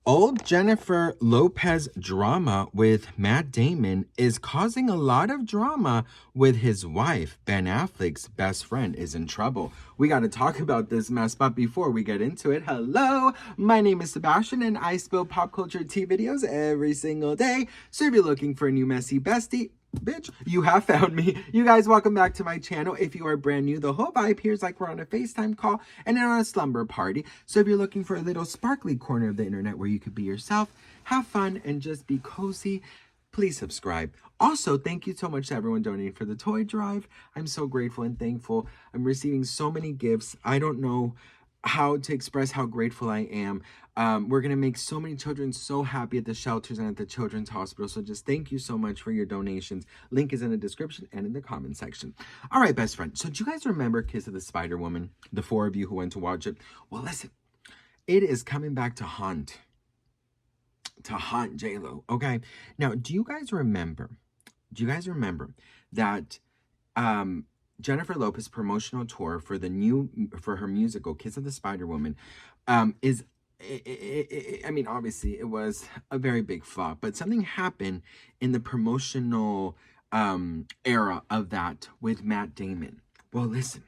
Old Jennifer Lopez drama with Matt Damon is causing a lot of drama with his wife. Ben Affleck's best friend is in trouble. We got to talk about this mess, but before we get into it, hello, my name is Sebastian and I spill pop culture tea videos every single day. So if you're looking for a new messy bestie, bitch, you have found me. You guys, welcome back to my channel. If you are brand new, the whole vibe here is like we're on a FaceTime call and on a slumber party. So if you're looking for a little sparkly corner of the internet where you could be yourself, have fun, and just be cozy, please subscribe. Also, thank you so much to everyone donating for the toy drive. I'm so grateful and thankful. I'm receiving so many gifts. I don't know how to express how grateful I am. We're going to make so many children so happy at the shelters and at the children's hospital. So just thank you so much for your donations. Link is in the description and in the comment section. All right, best friend. So do you guys remember Kiss of the Spider Woman? The four of you who went to watch it. Well, listen, it is coming back to haunt JLo. Okay. Now, do you guys remember that, Jennifer Lopez promotional tour for her musical Kiss of the Spider Woman is I mean, obviously it was a very big flop, but something happened in the promotional era of that with Matt Damon. Well, listen.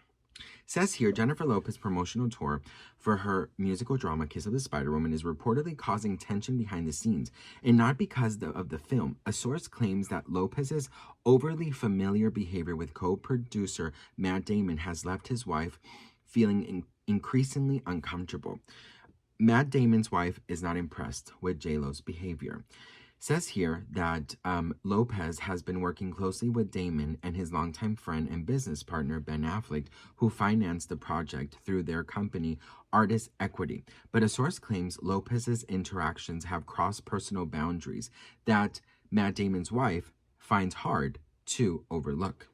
Says here, Jennifer Lopez promotional tour for her musical drama Kiss of the Spider Woman is reportedly causing tension behind the scenes, and not because of the film. A source claims that Lopez's overly familiar behavior with co-producer Matt Damon has left his wife feeling increasingly uncomfortable. Matt Damon's wife is not impressed with JLo's behavior. Says here that Lopez has been working closely with Damon and his longtime friend and business partner, Ben Affleck, who financed the project through their company, Artist Equity. But a source claims Lopez's interactions have crossed personal boundaries that Matt Damon's wife finds hard to overlook.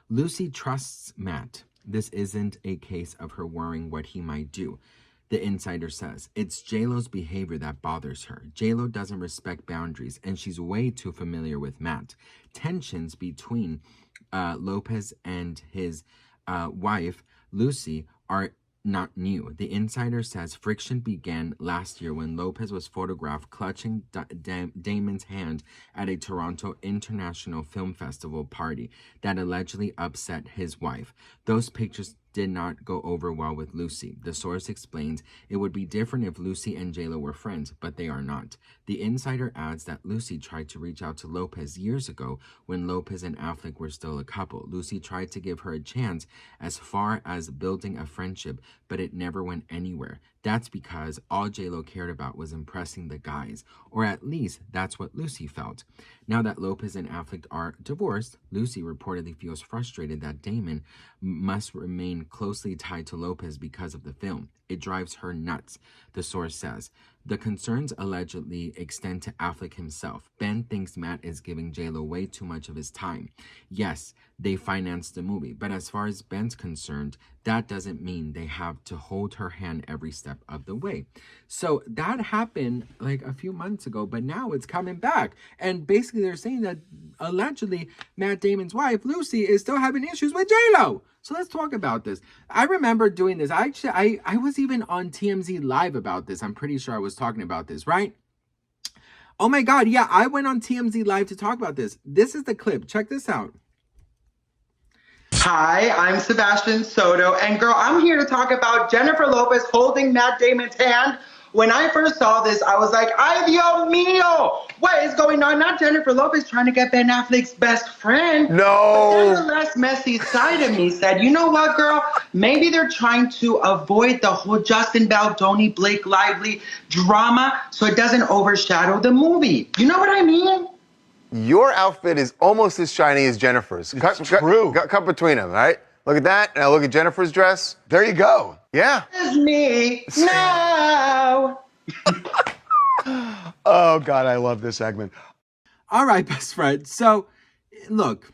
Lucy trusts Matt. This isn't a case of her worrying what he might do. The insider says, it's JLo's behavior that bothers her. JLo doesn't respect boundaries, and she's way too familiar with Matt. Tensions between Lopez and his wife, Lucy, are not new. The insider says friction began last year when Lopez was photographed clutching Damon's hand at a Toronto International Film Festival party that allegedly upset his wife. Those pictures did not go over well with Lucy. The source explains it would be different if Lucy and JLo were friends, but they are not. The insider adds that Lucy tried to reach out to Lopez years ago when Lopez and Affleck were still a couple. Lucy tried to give her a chance as far as building a friendship, but it never went anywhere. That's because all JLo cared about was impressing the guys, or at least that's what Lucy felt. Now that Lopez and Affleck are divorced, Lucy reportedly feels frustrated that Damon must remain closely tied to Lopez because of the film. It drives her nuts, the source says. The concerns allegedly extend to Affleck himself. Ben thinks Matt is giving JLo way too much of his time. Yes, they financed the movie, but as far as Ben's concerned, that doesn't mean they have to hold her hand every step of the way. So that happened like a few months ago, but now it's coming back. And basically they're saying that allegedly Matt Damon's wife, Lucy, is still having issues with JLo. So let's talk about this. I remember doing this. I was even on TMZ Live about this. I'm pretty sure I was talking about this, right? Oh my God, yeah, I went on TMZ Live to talk about this. This is the clip. Check this out. Hi, I'm Sebastian Soto, and girl, I'm here to talk about Jennifer Lopez holding Matt Damon's hand. When I first saw this, I was like, ay Dios mío, what is going on? Not Jennifer Lopez trying to get Ben Affleck's best friend. No. But then the less messy side of me said, you know what, girl? Maybe they're trying to avoid the whole Justin Baldoni, Blake Lively drama so it doesn't overshadow the movie. You know what I mean? Your outfit is almost as shiny as Jennifer's. True. Cut between them, right? Look at that. Now look at Jennifer's dress. There you go. Yeah. It's me. No. Oh, God, I love this segment. All right, best friend. So, look,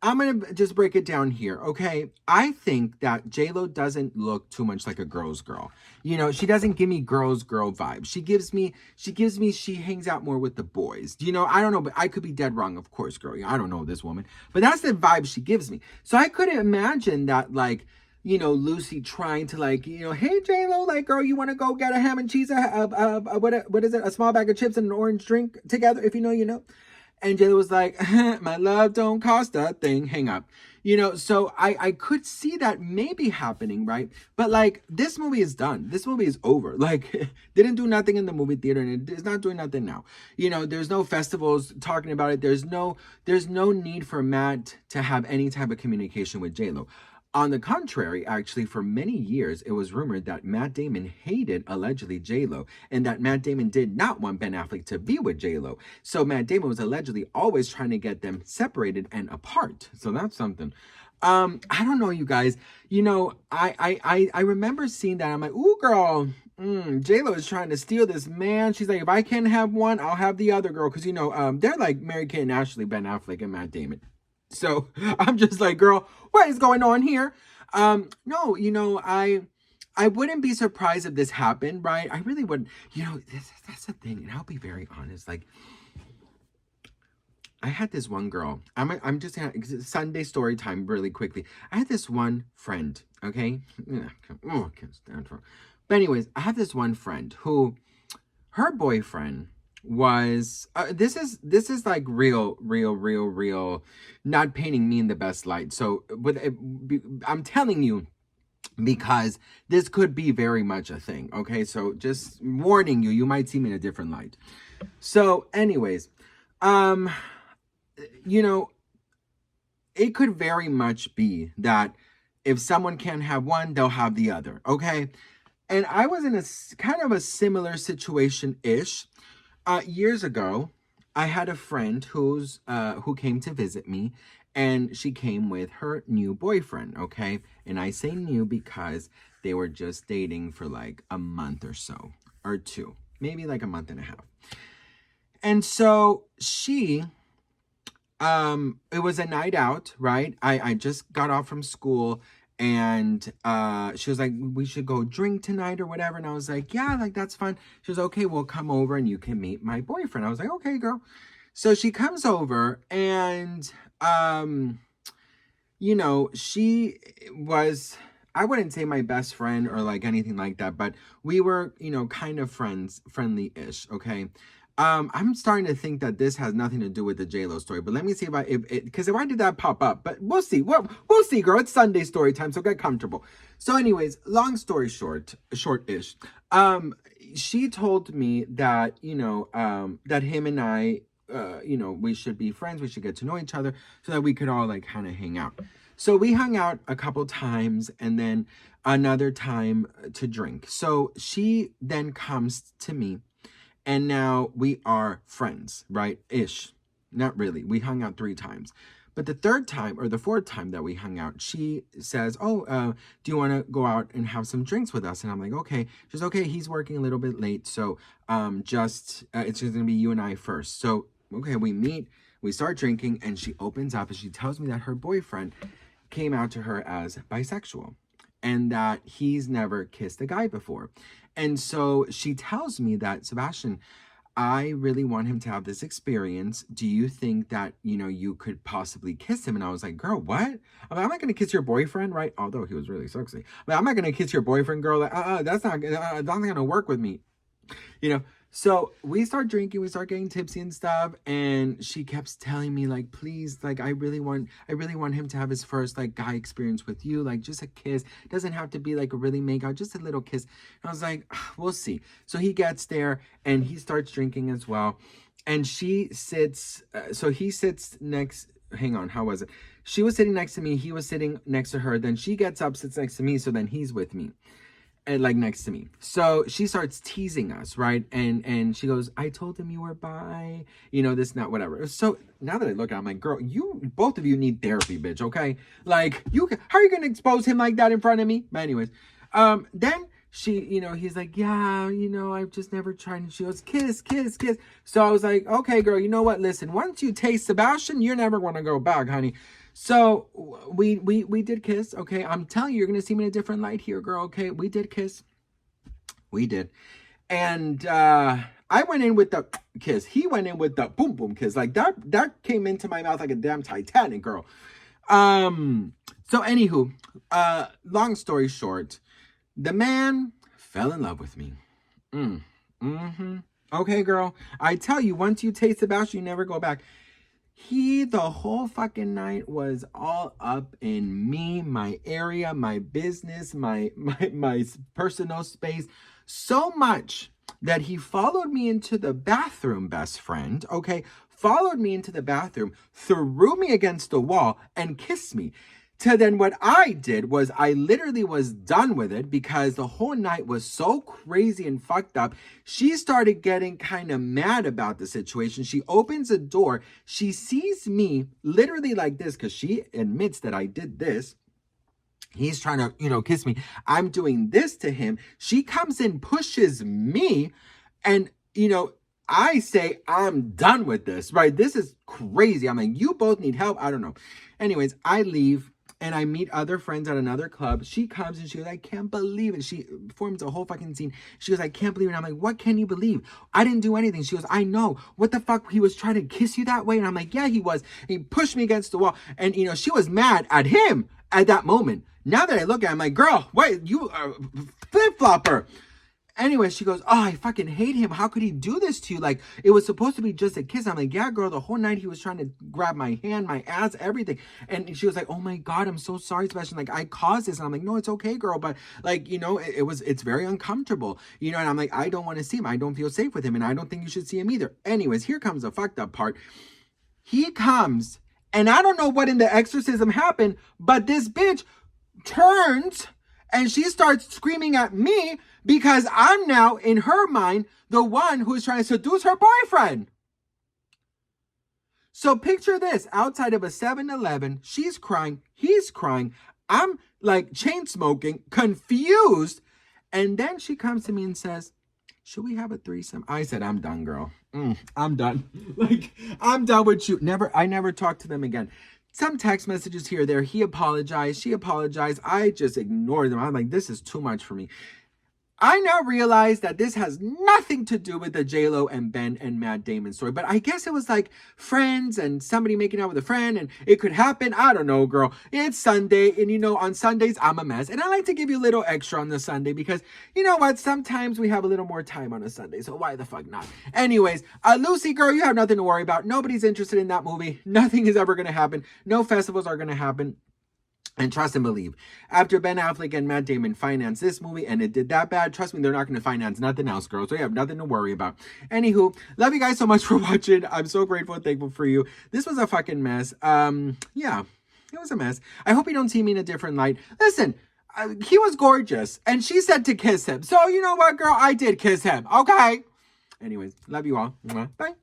I'm going to just break it down here, okay? I think that JLo doesn't look too much like a girl's girl. You know, she doesn't give me girl's girl vibes. She hangs out more with the boys. You know, I don't know, but I could be dead wrong, of course, girl. I don't know this woman. But that's the vibe she gives me. So I couldn't imagine that, like, Lucy trying to like, hey JLo, like girl, you want to go get a ham and cheese, what is it, a small bag of chips and an orange drink together? If you know, you know. And JLo was like, my love don't cost a thing. Hang up. So I could see that maybe happening, right? But like this movie is done. This movie is over. Like didn't do nothing in the movie theater and it is not doing nothing now. There's no festivals talking about it. There's no need for Matt to have any type of communication with JLo. On the contrary, actually, for many years, it was rumored that Matt Damon hated, allegedly, JLo, and that Matt Damon did not want Ben Affleck to be with JLo. So Matt Damon was allegedly always trying to get them separated and apart. So that's something. I don't know, you guys. I remember seeing that. I'm like, ooh, girl, JLo is trying to steal this man. She's like, if I can't have one, I'll have the other girl. Because, they're like Mary-Kate and Ashley, Ben Affleck and Matt Damon. So I'm just like, girl, what is going on here? No, I wouldn't be surprised if this happened, right? I really wouldn't. That's the thing, and I'll be very honest. Like, I had this one girl. I'm just gonna Sunday story time really quickly. I had this one friend. Okay, I can't stand for. But anyways, I have this one friend who, her boyfriend was this is like real, not painting me in the best light. So I'm telling you, because this could be very much a thing. Okay, so just warning you might see me in a different light. So anyways, it could very much be that if someone can't have one, they'll have the other. Okay, and I was in a kind of a similar situation-ish. Years ago, I had a friend who came to visit me, and she came with her new boyfriend, okay? And I say new because they were just dating for like a month or so, or two, maybe like a month and a half. And so she, it was a night out, right? I just got off from school, and she was like, we should go drink tonight or whatever. And I was like, yeah, like that's fun. She was okay, we'll come over and you can meet my boyfriend. I was like, okay, girl. So she comes over, and she was, I wouldn't say my best friend or like anything like that, but we were, kind of friendly-ish, okay? I'm starting to think that this has nothing to do with the JLo story, but let me see because why did that pop up? But we'll see. We'll see, girl. It's Sunday story time, so get comfortable. So anyways, long story short-ish. She told me that, that him and I, we should be friends. We should get to know each other so that we could all like kind of hang out. So we hung out a couple times and then another time to drink. So she then comes to me. And now we are friends, right? Ish. Not really. We hung out 3 times. But the third time or the fourth time that we hung out, she says, do you want to go out and have some drinks with us? And I'm like, okay. She's okay. He's working a little bit late. So it's just going to be you and I first. So, okay, we meet, we start drinking, and she opens up and she tells me that her boyfriend came out to her as bisexual and that he's never kissed a guy before. And so she tells me that, Sebastian, I really want him to have this experience. Do you think that, you could possibly kiss him? And I was like, girl, what? I'm not going to kiss your boyfriend, right? Although he was really sexy. But I'm not going to kiss your boyfriend, girl. Like, that's not going to work with me. So we start drinking, we start getting tipsy and stuff, and she kept telling me, like, please, like, I really want him to have his first, like, guy experience with you, like, just a kiss. It doesn't have to be, like, a really make out, just a little kiss. And I was like, we'll see. So he gets there, and he starts drinking as well, and she sits, he sits next, hang on, how was it? She was sitting next to me, he was sitting next to her, then she gets up, sits next to me, so then he's with me. And like next to me. So she starts teasing us, right? And she goes, I told him you were bi, this, not whatever. So now that I look at it, I'm like, girl, both of you need therapy, bitch, okay? Like, how are you gonna expose him like that in front of me? But anyways, then she, he's like, yeah, I've just never tried. And she goes, kiss, kiss, kiss. So I was like, okay, girl, you know what? Listen, once you taste Sebastian, you're never gonna go back, honey. So we did kiss, okay? I'm telling you, you're gonna see me in a different light here, girl, okay? We did kiss. We did. And I went in with the kiss. He went in with the boom boom kiss. Like that came into my mouth like a damn Titanic, girl. So anywho, long story short, the man fell in love with me. Okay, girl. I tell you, once you taste the bastard, you never go back. He, the whole fucking night, was all up in me, my area, my business, my personal space, so much that he followed me into the bathroom, best friend, okay? Followed me into the bathroom, threw me against the wall, and kissed me. To then what I did was I literally was done with it because the whole night was so crazy and fucked up. She started getting kind of mad about the situation. She opens the door. She sees me literally like this because she admits that I did this. He's trying to, kiss me. I'm doing this to him. She comes in, pushes me, and, I say, I'm done with this, right? This is crazy. I'm like, you both need help. I don't know. Anyways, I leave. And I meet other friends at another club. She comes and she goes, I can't believe it. She forms a whole fucking scene. She goes, I can't believe it. And I'm like, what can you believe? I didn't do anything. She goes, I know. What the fuck? He was trying to kiss you that way? And I'm like, yeah, he was. He pushed me against the wall. And, she was mad at him at that moment. Now that I look at it, I'm like, girl, wait, you flip-flopper. Anyway, she goes, oh, I fucking hate him. How could he do this to you? Like, it was supposed to be just a kiss. I'm like, yeah, girl, the whole night he was trying to grab my hand, my ass, everything. And she was like, oh my God, I'm so sorry, Sebastian. Like, I caused this. And I'm like, no, it's okay, girl. But like, it's very uncomfortable. And I'm like, I don't want to see him. I don't feel safe with him. And I don't think you should see him either. Anyways, here comes the fucked up part. He comes, and I don't know what in the exorcism happened, but this bitch turns and she starts screaming at me because I'm now, in her mind, the one who's trying to seduce her boyfriend. So picture this, outside of a 7-Eleven, she's crying, he's crying, I'm like chain smoking, confused, and then she comes to me and says, should we have a threesome? I said, I'm done, girl. I'm done. Like, I'm done with you. I never talked to them again. Some text messages here or there. He apologized. She apologized. I just ignored them. I'm like, this is too much for me. I now realize that this has nothing to do with the JLo and Ben and Matt Damon story, but I guess it was like friends and somebody making out with a friend, and it could happen. I don't know, girl. It's Sunday, and on Sundays, I'm a mess, and I like to give you a little extra on the Sunday because, you know what, sometimes we have a little more time on a Sunday, so why the fuck not? Anyways, Lucy, girl, you have nothing to worry about. Nobody's interested in that movie. Nothing is ever going to happen. No festivals are going to happen. And trust and believe, after Ben Affleck and Matt Damon financed this movie and it did that bad, trust me, they're not going to finance nothing else, girl. So you have nothing to worry about. Anywho, love you guys so much for watching. I'm so grateful and thankful for you. This was a fucking mess. Yeah, it was a mess. I hope you don't see me in a different light. Listen, he was gorgeous and she said to kiss him. So you know what, girl? I did kiss him. Okay. Anyways, love you all. Bye.